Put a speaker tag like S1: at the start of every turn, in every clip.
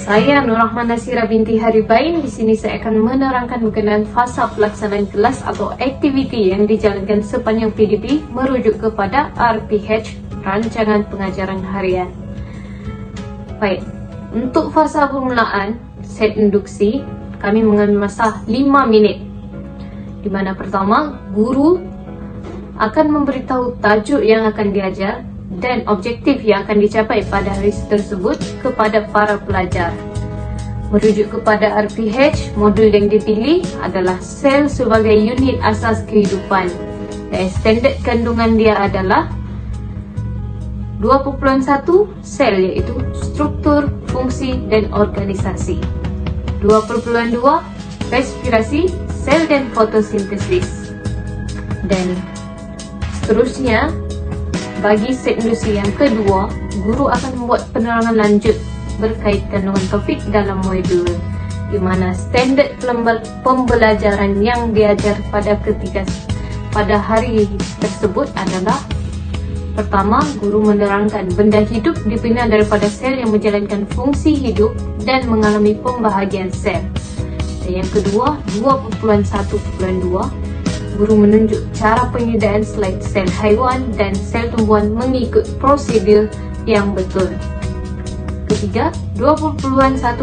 S1: Saya Nur Rahman Nasira binti Haribain. Di sini saya akan menerangkan berkenaan fasa pelaksanaan kelas atau aktiviti yang dijalankan sepanjang PDP merujuk kepada RPH, Rancangan Pengajaran Harian. Baik, untuk fasa permulaan set induksi, kami mengambil masa 5 minit. Di mana pertama, guru akan memberitahu tajuk yang akan diajar dan objektif yang akan dicapai pada hari tersebut kepada para pelajar. Merujuk kepada RPH, modul yang dipilih adalah sel sebagai unit asas kehidupan. Dan standard kandungan dia adalah 2.1 sel, iaitu struktur, fungsi, dan organisasi. 2.2 respirasi, sel dan fotosintesis. Dan seterusnya, bagi set induksi yang kedua, guru akan membuat penerangan lanjut berkaitan dengan topik dalam modul, di mana standard pembelajaran yang diajar pada hari tersebut adalah: pertama, guru menerangkan benda hidup dibina daripada sel yang menjalankan fungsi hidup dan mengalami pembahagian sel. Dan yang kedua, 2.1.2, guru menunjuk cara penyediaan slide sel haiwan dan sel tumbuhan mengikut prosedur yang betul. Ketiga, 2.1.3,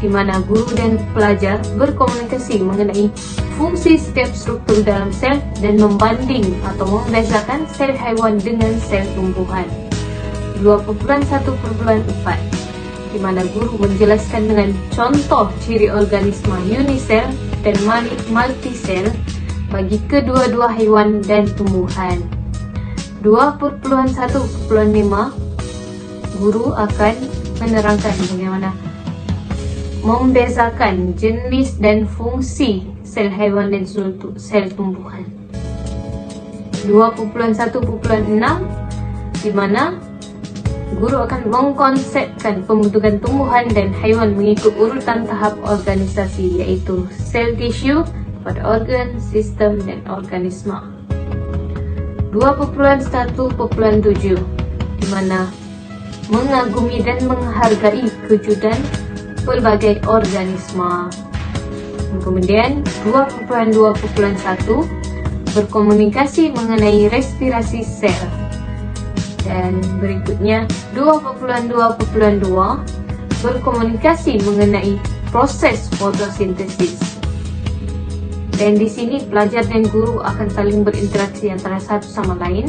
S1: di mana guru dan pelajar berkomunikasi mengenai fungsi setiap struktur dalam sel dan membanding atau membezakan sel haiwan dengan sel tumbuhan. 2.1.4, di mana guru menjelaskan dengan contoh ciri organisme unisel dan multisel bagi kedua-dua haiwan dan tumbuhan. 2.1.5, guru akan menerangkan bagaimana membezakan jenis dan fungsi sel haiwan dan sel tumbuhan. 2.1.6, di mana guru akan mengkonsepkan pembentukan tumbuhan dan haiwan mengikut urutan tahap organisasi, yaitu sel tisu pada organ, sistem, dan organisme. 2.1.7, di mana mengagumi dan menghargai kewujudan pelbagai organisme. Kemudian 2.2.1, berkomunikasi mengenai respirasi sel. Dan berikutnya 2.2.2, berkomunikasi mengenai proses fotosintesis. Dan di sini pelajar dan guru akan saling berinteraksi antara satu sama lain.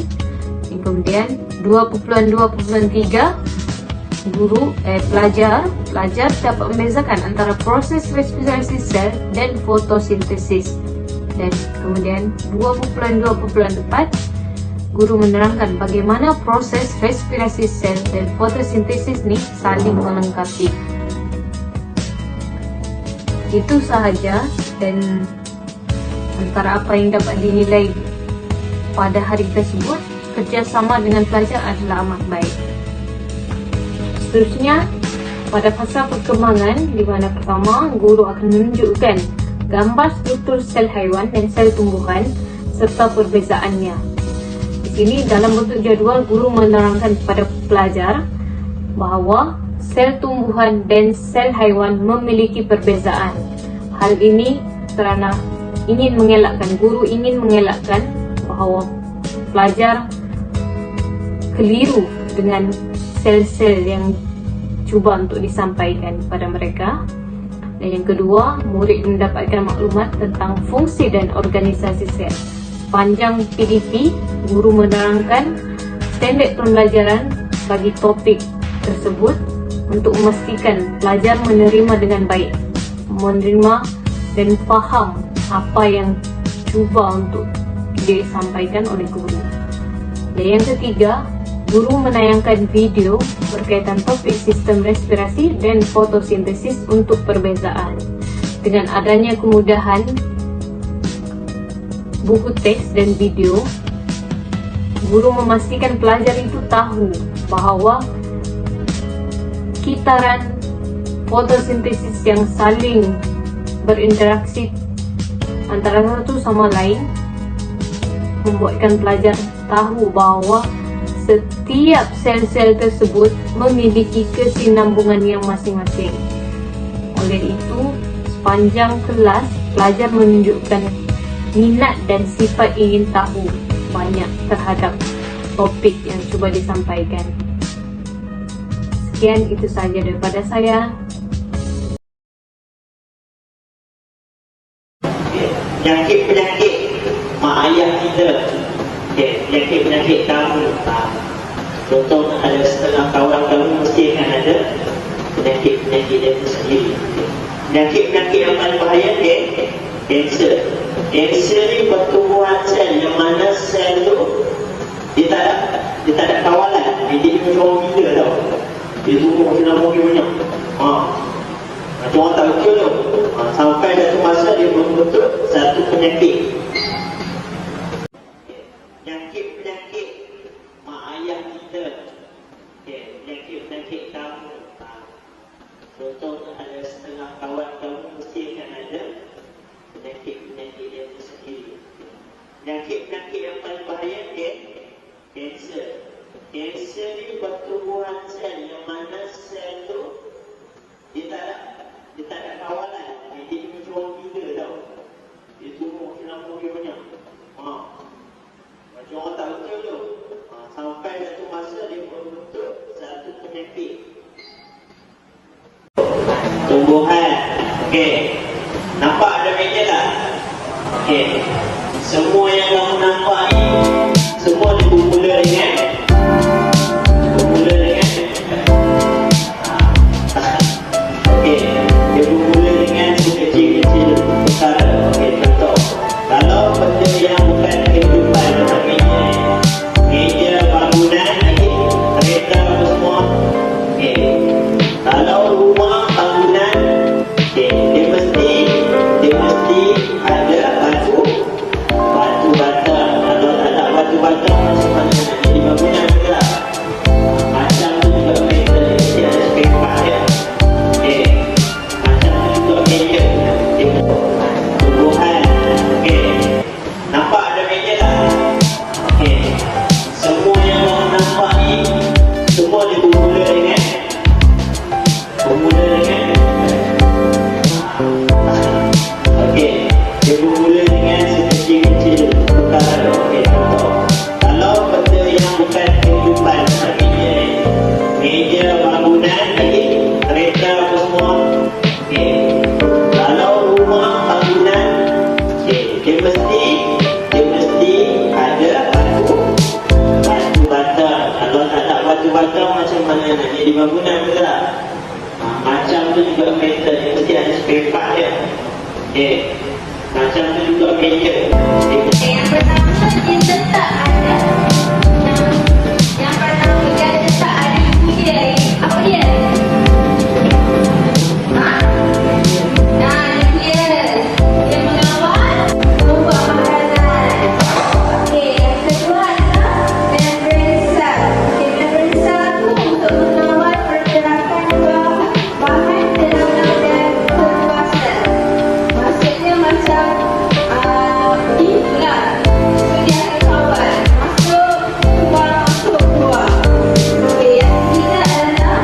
S1: Dan kemudian 2.2.3, pelajar dapat membezakan antara proses respirasi sel dan fotosintesis. Dan kemudian 2.2.4, guru menerangkan bagaimana proses respirasi sel dan fotosintesis ini saling melengkapi. Itu sahaja, dan antara apa yang dapat dinilai pada hari tersebut, kerjasama dengan pelajar adalah amat baik. Seterusnya, pada fasa perkembangan, di mana pertama, guru akan menunjukkan gambar struktur sel haiwan dan sel tumbuhan serta perbezaannya. Di sini dalam bentuk jadual, guru menerangkan kepada pelajar bahawa sel tumbuhan dan sel haiwan memiliki perbezaan. Hal ini kerana guru ingin mengelakkan bahawa pelajar keliru dengan sel-sel yang cuba untuk disampaikan kepada mereka. Dan yang kedua, murid mendapatkan maklumat tentang fungsi dan organisasi sel. Sepanjang PDP, guru menerangkan standard pembelajaran bagi topik tersebut untuk memastikan pelajar menerima dengan baik, menerima dan faham apa yang cuba untuk disampaikan oleh guru. Dan yang ketiga, guru menayangkan video berkaitan topik sistem respirasi dan fotosintesis untuk perbezaan. Dengan adanya kemudahan buku teks dan video, guru memastikan pelajar itu tahu bahawa kitaran fotosintesis yang saling berinteraksi antara satu sama lain membuatkan pelajar tahu bahawa Tiap sel-sel tersebut memiliki kesinambungan yang masing-masing. Oleh itu, sepanjang kelas, pelajar menunjukkan minat dan sifat ingin tahu banyak terhadap topik yang cuba disampaikan. Sekian, itu saja daripada saya.
S2: Penyakit mak ayah kita, penyakit kamu. Contoh, ada setengah kawan kamu mesti akan ada penyakit dia sendiri. Penyakit yang paling bahaya, kanser. Kanser ni pertumbuhan sel yang mana sel tu dia tak ada kawalan. Dia macam orang gila tau. Dia tumbuh macam banyak. Macam orang tak betul tu. Sampai satu masa dia membentuk satu penyakit. Penyakit mak ayah kita. Penyakit kamu. Contoh, ada setengah kawan kamu mesti akan ada penyakit dia sendiri. Penyakit yang paling bahaya, kanser. Kanser ni pertumbuhan sel yang mana sel tu dia tak ada kawalan. Dia macam orang gila tau. Dia tumbuh macam banyak. Macam orang tak betul tu. Sampai satu masa dia membentuk satu penyakit. Tumbuhan. Nampak ada meja tak? Semua yang kamu nampak ni semua bermula dengan dia bermula dengan kecil-kecil perkara. Contoh, kalau benda yang bukan kehidupan, namanya meja, bangunan, kereta apa semua. Kalau rumah, bangunan, dia mesti ada batu bata. Kalau tak ada batu bata, macam mana nak jadi bangunan juga? Macam tu juga meja, dia ada sepepak dia. Macam tu juga meja. Tumbuhan. Nampak ada meja tak? Semua yang kamu nampak ni semua dia bermula dengan dia bermula dengan sekecil-kecil perkara. Contoh, kalau benda yang bukan kehidupan, namanya meja, bangunan, kereta apa semua. Kalau rumah, bangunan, dia mesti ada batu bata. Kalau tak ada batu bata, macam mana nak jadi bangunan juga? Macam tu juga kereta, dia mesti ada sepepak dia. Macam tu juga meja.
S3: Yang pertama dia letak ada yang pertama dia letak ada ibu dia. Apa dia? Ibu dia mengawal membuat makanan. Yang kedua adalah pemeriksa. Pemeriksa tu untuk mengawal pergerakan bahan dalam dan keluar sel. Maksudnya macam inilah. So dia akan kawal masuk keluar. Yang ketiga adalah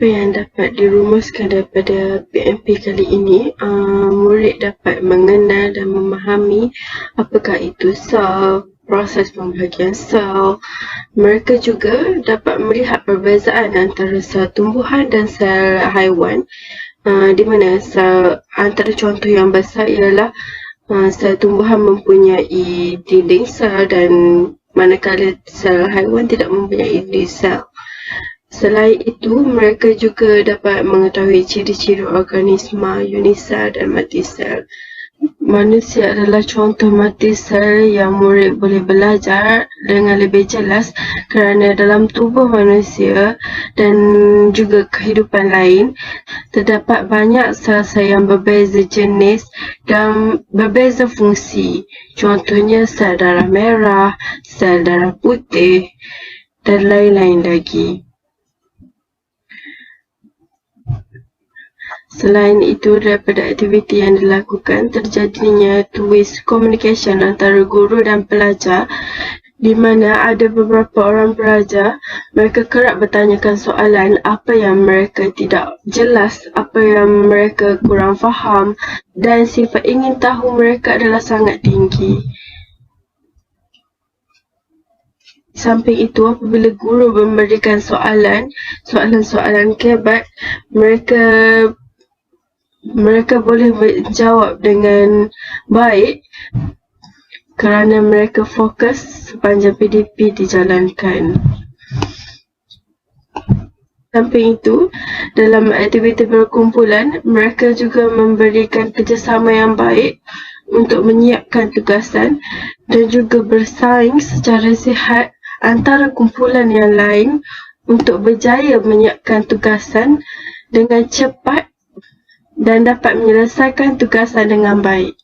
S4: Apa yang dapat dirumuskan daripada PMP kali ini, murid dapat mengenal dan memahami apakah itu sel, proses pembahagian sel. Mereka juga dapat melihat perbezaan antara sel tumbuhan dan sel haiwan, di mana antara contoh yang besar ialah sel tumbuhan mempunyai dinding sel dan manakala sel haiwan tidak mempunyai dinding sel. Selain itu, mereka juga dapat mengetahui ciri-ciri organisma unisel dan multisel. Manusia adalah contoh multisel yang murid boleh belajar dengan lebih jelas kerana dalam tubuh manusia dan juga kehidupan lain, terdapat banyak sel-sel yang berbeza jenis dan berbeza fungsi. Contohnya sel darah merah, sel darah putih dan lain-lain lagi. Selain itu, daripada aktiviti yang dilakukan, terjadinya two-way communication antara guru dan pelajar, di mana ada beberapa orang pelajar, mereka kerap bertanyakan soalan apa yang mereka tidak jelas, apa yang mereka kurang faham, dan sifat ingin tahu mereka adalah sangat tinggi. Samping itu, apabila guru memberikan soalan-soalan kebat, mereka boleh menjawab dengan baik kerana mereka fokus sepanjang PDP dijalankan. Samping itu, dalam aktiviti berkumpulan, mereka juga memberikan kerjasama yang baik untuk menyiapkan tugasan dan juga bersaing secara sihat antara kumpulan yang lain untuk berjaya menyiapkan tugasan dengan cepat dan dapat menyelesaikan tugasan dengan baik.